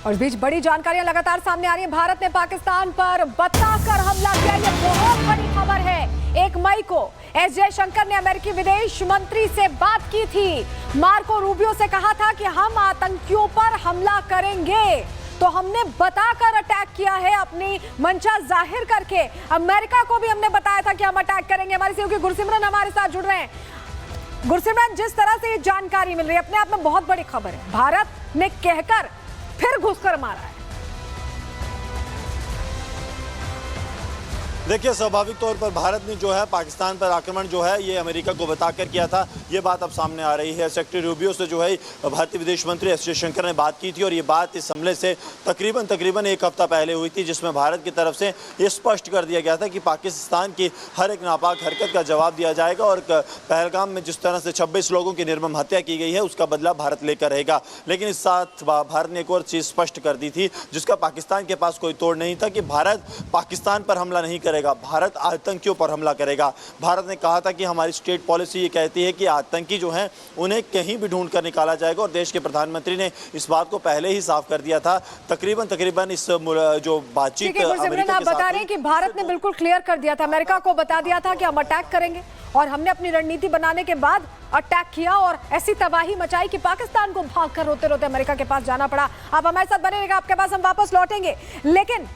और इस बीच बड़ी जानकारियां लगातार सामने आ रही हैं। भारत ने पाकिस्तान पर बताकर हमला किया, ये बहुत बड़ी खबर है। 1 मई को एस जयशंकर ने अमेरिकी विदेश मंत्री से बात की थी। मार्को रूबियो से कहा था कि हम आतंकियों पर हमला करेंगे, तो हमने बताकर अटैक किया है, अपनी मंशा जाहिर करके। अमेरिका को भी हमने बताया था कि हम अटैक करेंगे। हमारी सहयोगी गुरसिमरन हमारे साथ जुड़ रहे हैं। गुरसिमरन, जिस तरह से ये जानकारी मिल रही है अपने आप में बहुत बड़ी खबर है। भारत ने कहकर फिर घुसकर मारा है। देखिए, स्वाभाविक तौर पर भारत ने जो है पाकिस्तान पर आक्रमण जो है ये अमेरिका को बताकर किया था। ये बात अब सामने आ रही है। सेक्रेटरी रूबियो से जो है भारतीय विदेश मंत्री एस जयशंकर ने बात की थी और ये बात इस हमले से तकरीबन 1 हफ्ता पहले हुई थी, जिसमें भारत की तरफ से ये स्पष्ट कर दिया गया था कि पाकिस्तान की हर एक नापाक हरकत का जवाब दिया जाएगा और पहलगाम में जिस तरह से 26 लोगों की निर्मम हत्या की गई है उसका बदला भारत लेकर रहेगा। लेकिन इस साथ भारत ने एक और चीज़ स्पष्ट कर दी थी जिसका पाकिस्तान के पास कोई तोड़ नहीं था कि भारत पाकिस्तान पर हमला नहीं करेगा, भारत आतंकियों पर हमला करेगा। भारत ने कहा था कि हमारी स्टेट पॉलिसी ये कहती है कि आतंकी जो हैं उन्हें कहीं भी ढूंढ कर निकाला जाएगा और देश के प्रधानमंत्री ने इस बात को पहले ही साफ कर दिया था। तकरीबन इस जो बातचीत आप बता रहे हैं कि भारत ने बिल्कुल क्लियर कर दिया था, अमेरिका को बता दिया था कि हम अटैक करेंगे और हमने अपनी रणनीति बनाने के बाद अटैक किया और ऐसी तबाही मचाई कि पाकिस्तान को भागकर रोते रोते अमेरिका के पास जाना पड़ा। आप हमारे साथ बने रहिएगा, आपके पास हम वापस लौटेंगे। लेकिन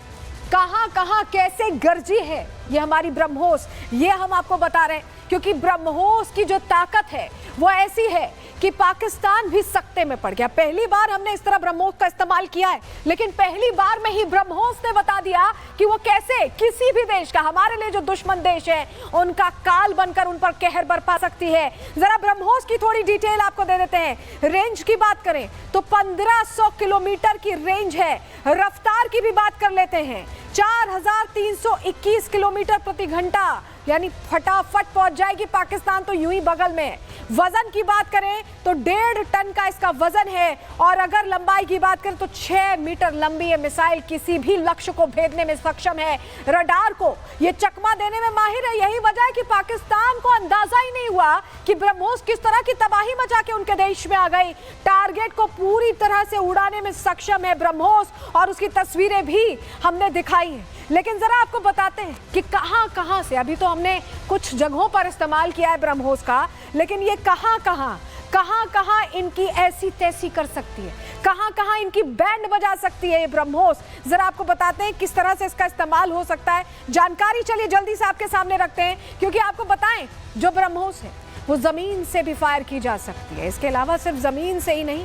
कहां कैसे गरजी है ये हमारी ब्रह्मोस, ये हम आपको बता रहे हैं, क्योंकि ब्रह्मोस की जो ताकत है वो ऐसी है कि पाकिस्तान भी सकते में पड़ गया। पहली बार हमने इस तरह ब्रह्मोस का इस्तेमाल किया है, लेकिन पहली बार में ही ब्रह्मोस ने बता दिया कि वो कैसे किसी भी देश का, हमारे लिए जो दुश्मन देश है, उनका काल बनकर उन पर कहर बरपा सकती है। जरा ब्रह्मोस की थोड़ी डिटेल आपको दे देते हैं। रेंज की बात करें तो 1500 किलोमीटर की रेंज है। रफ्तार की भी बात कर लेते हैं, 4321 किलोमीटर प्रति घंटा, यानी फटाफट पहुंच जाएगी पाकिस्तान तो यूं ही बगल में। वजन की बात करें तो 1.5 टन का इसका वजन है और अगर लंबाई की बात करें तो 6 मीटर लंबी ये मिसाइल किसी भी लक्ष्य को भेदने में सक्षम है। रडार को ये चकमा देने में माहिर है। यही वजह है कि पाकिस्तान को अंदाजा ही नहीं हुआ कि ब्रह्मोस किस तरह की तबाही मचा के उनके देश में आ गई। टारगेट को पूरी तरह से उड़ाने में सक्षम है ब्रह्मोस और उसकी तस्वीरें भी हमने दिखाई है। लेकिन जरा आपको बताते हैं कि कहां से, अभी तो हमने कुछ जगहों पर इस्तेमाल किया है ब्रह्मोस का, लेकिन ये कहां इनकी ऐसी तैसी कर सकती है, कहां इनकी बैंड बजा सकती है ये ब्रह्मोस। जरा आपको बताते हैं किस तरह से इसका इस्तेमाल हो सकता है। जानकारी चलिए जल्दी से आपके सामने रखते हैं, क्योंकि आपको बताएं जो ब्रह्मोस है वो जमीन से भी फायर की जा सकती है। इसके अलावा सिर्फ जमीन से ही नहीं,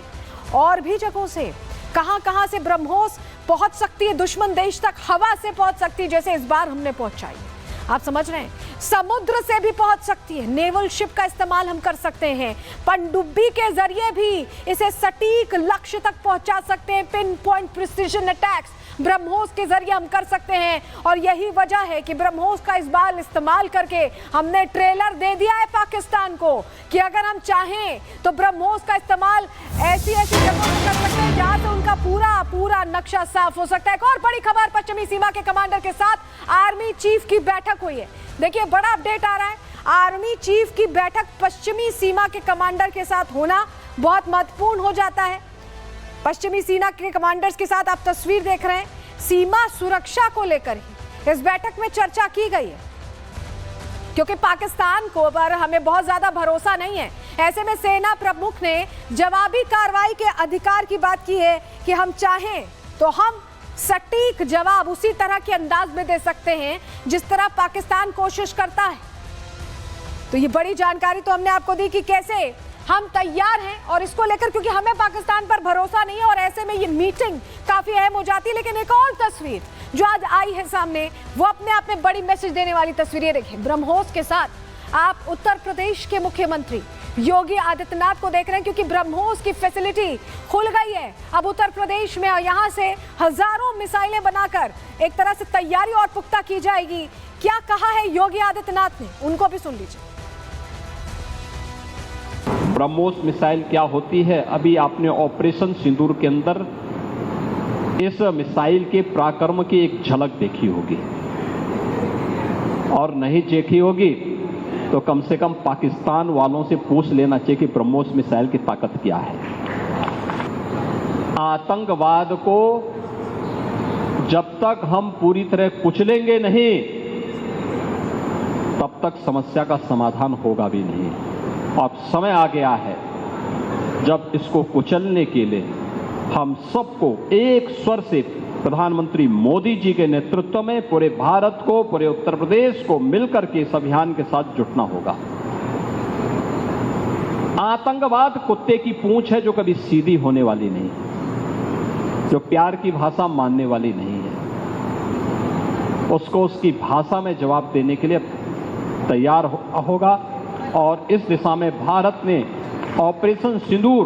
और भी जगहों से कहां से ब्रह्मोस पहुंच सकती है दुश्मन देश तक। हवा से पहुंच सकती है, जैसे इस बार हमने पहुंचाई है, आप समझ रहे हैं। समुद्र से भी पहुंच सकती है, नेवल शिप का इस्तेमाल हम कर सकते हैं। पनडुब्बी के जरिए भी इसे सटीक लक्ष्य तक पहुंचा सकते हैं। Pin point precision attacks BrahMos के जरिए हम कर सकते हैं और यही वजह है कि ब्रह्मोस का इस बार इस्तेमाल करके हमने ट्रेलर दे दिया है पाकिस्तान को कि अगर हम चाहें तो ब्रह्मोस का इस्तेमाल ऐसी जगहों पर कर सकते हैं जहां से उनका पूरा नक्शा साफ हो सकता है। एक और बड़ी खबर, पश्चिमी सीमा के कमांडर के साथ आर्मी चीफ की बैठक हुई है। देखिए, बड़ा अपडेट आ रहा है। आर्मी चीफ की बैठक पश्चिमी सीमा के कमांडर के साथ होना बहुत महत्वपूर्ण हो जाता है। पश्चिमी सीमा के कमांडर्स के साथ आप तस्वीर देख रहे हैं। सीमा सुरक्षा को लेकर ही इस बैठक में चर्चा की गई है, क्योंकि पाकिस्तान को पर हमें बहुत ज्यादा भरोसा नहीं है। ऐसे में सेना प्रमुख ने जवाबी कार्रवाई के अधिकार की बात की है कि हम चाहें तो हम सटीक जवाब उसी तरह के अंदाज में दे सकते हैं जिस तरह पाकिस्तान कोशिश करता है। तो ये बड़ी जानकारी तो हमने आपको दी कि कैसे हम तैयार हैं और इसको लेकर, क्योंकि हमें पाकिस्तान पर भरोसा नहीं है और ऐसे में ये मीटिंग काफी अहम हो जाती है। लेकिन एक और तस्वीर जो आज आई है सामने, वो अपने आप में बड़ी मैसेज देने वाली तस्वीरें देखिए। ब्रह्मोस के साथ आप उत्तर प्रदेश के मुख्यमंत्री योगी आदित्यनाथ को देख रहे हैं, क्योंकि ब्रह्मोस की फैसिलिटी खुल गई है। अब उत्तर प्रदेश में यहाँ से हजारों मिसाइलें बनाकर एक तरह से तैयारी और पुख्ता की जाएगी। क्या कहा है योगी आदित्यनाथ ने, उनको भी सुन लीजिए। ब्रह्मोस मिसाइल क्या होती है, अभी आपने ऑपरेशन सिंदूर के अंदर इस मिसाइल के पराक्रम की एक झलक देखी होगी, और नहीं देखी होगी तो कम से कम पाकिस्तान वालों से पूछ लेना चाहिए कि ब्रह्मोस मिसाइल की ताकत क्या है। आतंकवाद को जब तक हम पूरी तरह कुचलेंगे नहीं, तब तक समस्या का समाधान होगा भी नहीं। अब समय आ गया है जब इसको कुचलने के लिए हम सबको एक स्वर से प्रधानमंत्री मोदी जी के नेतृत्व में पूरे भारत को, पूरे उत्तर प्रदेश को मिलकर के इस अभियान के साथ जुटना होगा। आतंकवाद कुत्ते की पूंछ है जो कभी सीधी होने वाली नहीं, जो प्यार की भाषा मानने वाली नहीं है। उसको उसकी भाषा में जवाब देने के लिए तैयार होगा और इस दिशा में भारत ने ऑपरेशन सिंदूर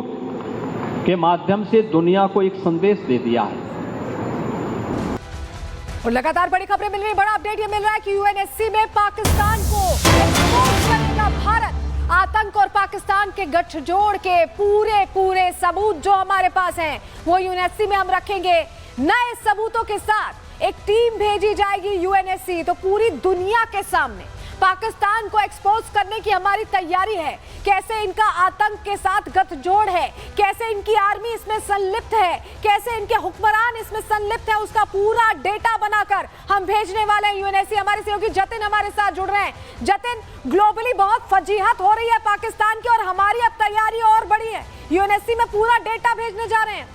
के माध्यम से दुनिया को एक संदेश दे दिया है। और लगातार बड़ी खबरें मिल रही, बड़ा अपडेट ये मिल रहा है कि यूएनएससी में पाकिस्तान को एक्सपोज करेगा भारत। आतंक और पाकिस्तान के गठजोड़ के पूरे सबूत जो हमारे पास हैं वो यूएनएससी में हम रखेंगे। नए सबूतों के साथ एक टीम भेजी जाएगी यूएनएससी, तो पूरी दुनिया के सामने पाकिस्तान को एक्सपोज करने की हमारी तैयारी है। कैसे इनका आतंक के साथ गठजोड़ है, कैसे इनकी आर्मी इसमें संलिप्त है, कैसे इनके हुक्मरान इसमें संलिप्त है, उसका पूरा डेटा बनाकर हम भेजने वाले हैं यूएनएससी। हमारे सहयोगी जतिन हमारे साथ जुड़ रहे हैं। जतिन, ग्लोबली बहुत फजीहत हो रही है पाकिस्तान की और हमारी अब तैयारी और बड़ी है, यूएनएससी में पूरा डेटा भेजने जा रहे हैं।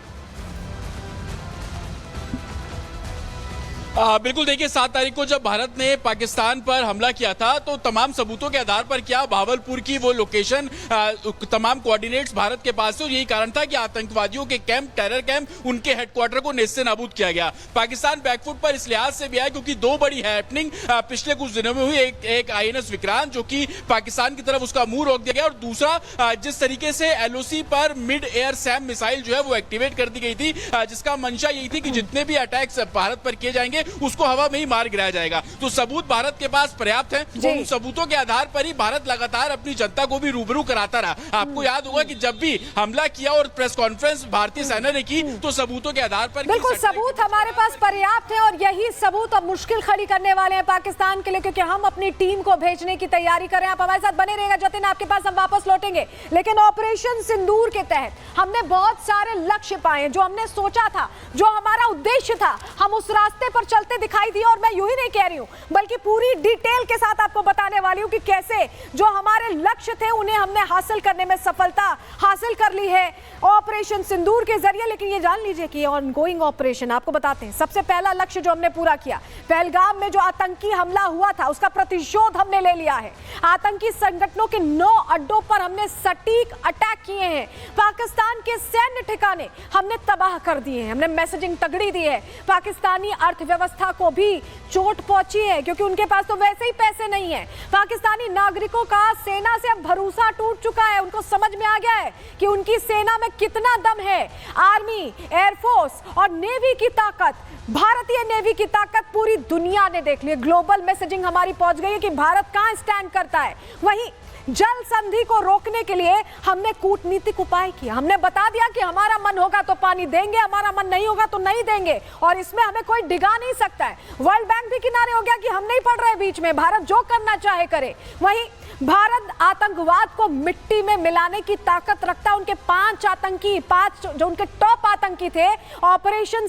बिल्कुल, देखिए 7 तारीख को जब भारत ने पाकिस्तान पर हमला किया था तो तमाम सबूतों के आधार पर क्या भावलपुर की वो लोकेशन, तमाम कोऑर्डिनेट्स भारत के पास थे और यही कारण था कि आतंकवादियों के कैंप, टेरर कैंप, उनके हेडक्वार्टर को नेस्त नाबूद किया गया। पाकिस्तान बैकफुट पर इस लिहाज से भी आया क्योंकि 2 बड़ी हैपनिंग पिछले कुछ दिनों में हुई। एक INS विक्रांत जो कि पाकिस्तान की तरफ उसका मुंह रोक दिया गया और दूसरा जिस तरीके से LOC पर मिड एयर सैम मिसाइल जो है वो एक्टिवेट कर दी गई थी, जिसका मंशा यही थी कि जितने भी अटैक्स भारत पर किए जाएंगे उसको हवा में ही मार गिराया जाएगा। तो सबूत भारत के पास पर्याप्त हैं। उन सबूतों के आधार पर ही भारत लगातार अपनी जनता को भी रूबरू कराता रहा। आपको याद होगा कि जब भी हमला किया और प्रेस कॉन्फ्रेंस भारतीय सेना ने की तो सबूतों के आधार पर बिल्कुल सबूत हमारे पास पर्याप्त है और यही सबूत अब मुश्किल खड़ी करने वाले हैं पाकिस्तान के लिए, क्योंकि हम अपनी टीम को भेजने की तैयारी कर रहे हैं। आप हमारे साथ बने रहेगा जतिन, आपके पास हम वापस लौटेंगे। लेकिन ऑपरेशन सिंदूर के तहत हमने बहुत सारे लक्ष्य पाए जो हमने सोचा था, जो हमारा उद्देश्य था, हम उस रास्ते पर चलते दिखाई दिए। और मैं यूं ही नहीं कह रही हूं बल्कि पूरी डिटेल के साथ आपको बताने वाली हूं कि कैसे जो हमारे लक्ष्य थे उन्हें हमने हासिल करने में सफलता हासिल कर ली है ऑपरेशन सिंदूर के जरिए। लेकिन ये जान लीजिए कि ऑनगोइंग ऑपरेशन, आपको बताते हैं, सबसे पहला लक्ष्य जो हमने पूरा किया, पहलगाम में जो आतंकी हमला हुआ था उसका प्रतिशोध हमने ले लिया है। आतंकी संगठनों के 9 अड्डों पर हमने सटीक अटैक किए हैं। पाकिस्तान के सैन्य ठिकाने हमने तबाह कर दिए हैं। हमने मैसेजिंग तगड़ी दी है। पाकिस्तानी अर्थव्यवस्था को भी चोट पहुंची है क्योंकि उनके पास तो वैसे ही पैसे नहीं है। पाकिस्तानी नागरिकों का सेना से अब भरोसा टूट चुका है। उनको समझ में आ गया है कि उनकी सेना में कितना दम है। आर्मी, एयरफोर्स और नेवी की ताकत, भारतीय नेवी की ताकत पूरी दुनिया ने देख ली। ग्लोबल मैसेजिंग हमारी पहुंच गई है कि भारत कहां स्टैंड करता है। वहीं जल संधि को रोकने के लिए हमने कूटनीतिक उपाय किया। हमने बता दिया कि हमारा मन होगा तो पानी देंगे, हमारा मन नहीं होगा तो नहीं देंगे और इसमें हमें कोई डिगा नहीं सकता है। वर्ल्ड बैंक भी किनारे हो गया कि हम नहीं पड़ रहे बीच में, भारत जो करना चाहे करे। वहीं भारत आतंकवाद को मिट्टी में मिलाने की ताकत रखता है। उनके 5 आतंकी, 5 जो उनके टॉप आतंकी थे, ऑपरेशन